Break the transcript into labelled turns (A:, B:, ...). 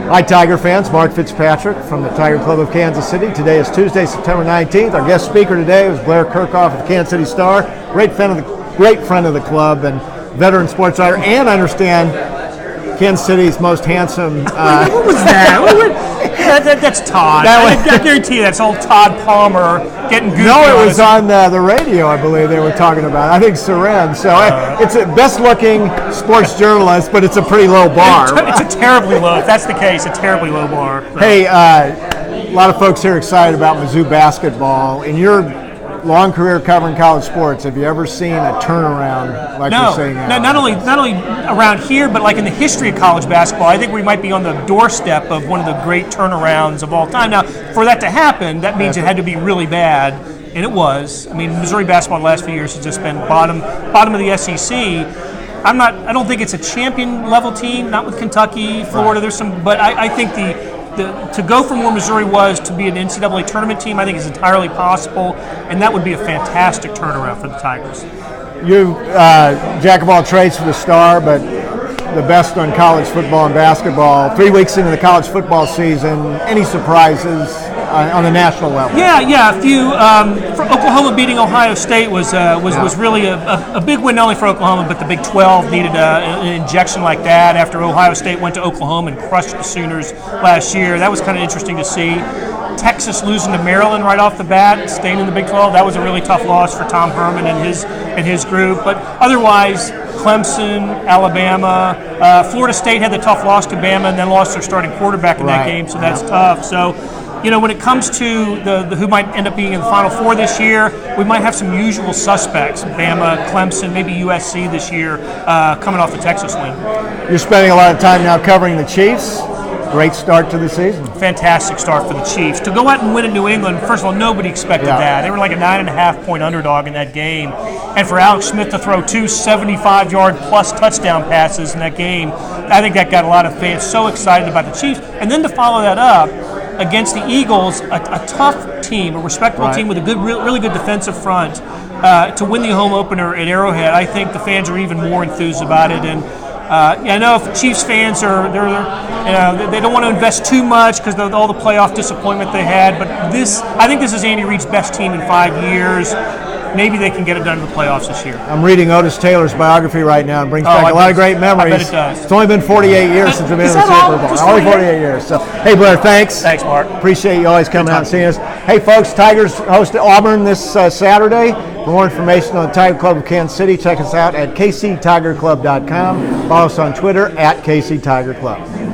A: Hi, Tiger fans. Mark Fitzpatrick from the Tiger Club of Kansas City. Today is Tuesday, September 19th. Our guest speaker today was Blair Kerkhoff of the Kansas City Star, great friend of the club and veteran sports writer, and I understand Kansas City's most handsome.
B: What was that? That's Todd. I guarantee you that's old Todd Palmer getting goofy.
A: No, it was on the radio, I believe they were talking about. I think Seren. So it's a best-looking sports journalist, but it's a pretty low bar.
B: It's a terribly low. If that's the case, a terribly low bar. So.
A: Hey, a lot of folks here excited about Mizzou basketball. In your long career covering college sports, have you ever seen a turnaround like you're saying?
B: No, not only around here, but like in the history of college basketball, I think we might be on the doorstep of one of the great turnarounds of all time. Now, for that to happen, that means it had to be really bad, and it was. I mean, Missouri basketball the last few years has just been bottom of the SEC. I don't think it's a champion level team, not with Kentucky, Florida. There's some, but I think to go from where Missouri was to be an NCAA tournament team, I think is entirely possible, and that would be a fantastic turnaround for the Tigers.
A: You, jack of all trades for the Star, but the best on college football and basketball. 3 weeks into the college football season, any surprises on a national level?
B: Yeah, a few. For Oklahoma beating Ohio State was really a big win, not only for Oklahoma, but the Big 12 needed an injection like that after Ohio State went to Oklahoma and crushed the Sooners last year. That was kind of interesting to see. Texas losing to Maryland right off the bat, staying in the Big 12, that was a really tough loss for Tom Herman and his group. But otherwise, Clemson, Alabama, Florida State had the tough loss to Bama and then lost their starting quarterback in that game, so that's tough. So, when it comes to the who might end up being in the Final Four this year, we might have some usual suspects: Bama, Clemson, maybe USC this year, coming off the Texas win.
A: You're spending a lot of time now covering the Chiefs. Great start to the season.
B: Fantastic start for the Chiefs. To go out and win in New England, first of all, nobody expected that. They were like a 9.5-point underdog in that game. And for Alex Smith to throw two 75-yard plus touchdown passes in that game, I think that got a lot of fans so excited about the Chiefs. And then to follow that up against the Eagles, a tough team, a respectable team with a really good defensive front, to win the home opener at Arrowhead, I think the fans are even more enthused about it. And I know if Chiefs fans they don't want to invest too much because of all the playoff disappointment they had. But I think this is Andy Reid's best team in 5 years. Maybe they can get it done in the playoffs this year.
A: I'm reading Otis Taylor's biography right now and brings back a lot of great memories.
B: I bet it does.
A: It's only been 48 years since we've been in the Super Bowl. Only 48 years. So, hey, Blair, thanks.
B: Thanks, Mark.
A: Appreciate you always coming out and seeing us. Hey, folks, Tigers host Auburn this Saturday. For more information on the Tiger Club of Kansas City, check us out at kctigerclub.com. Follow us on Twitter at KCTigerClub.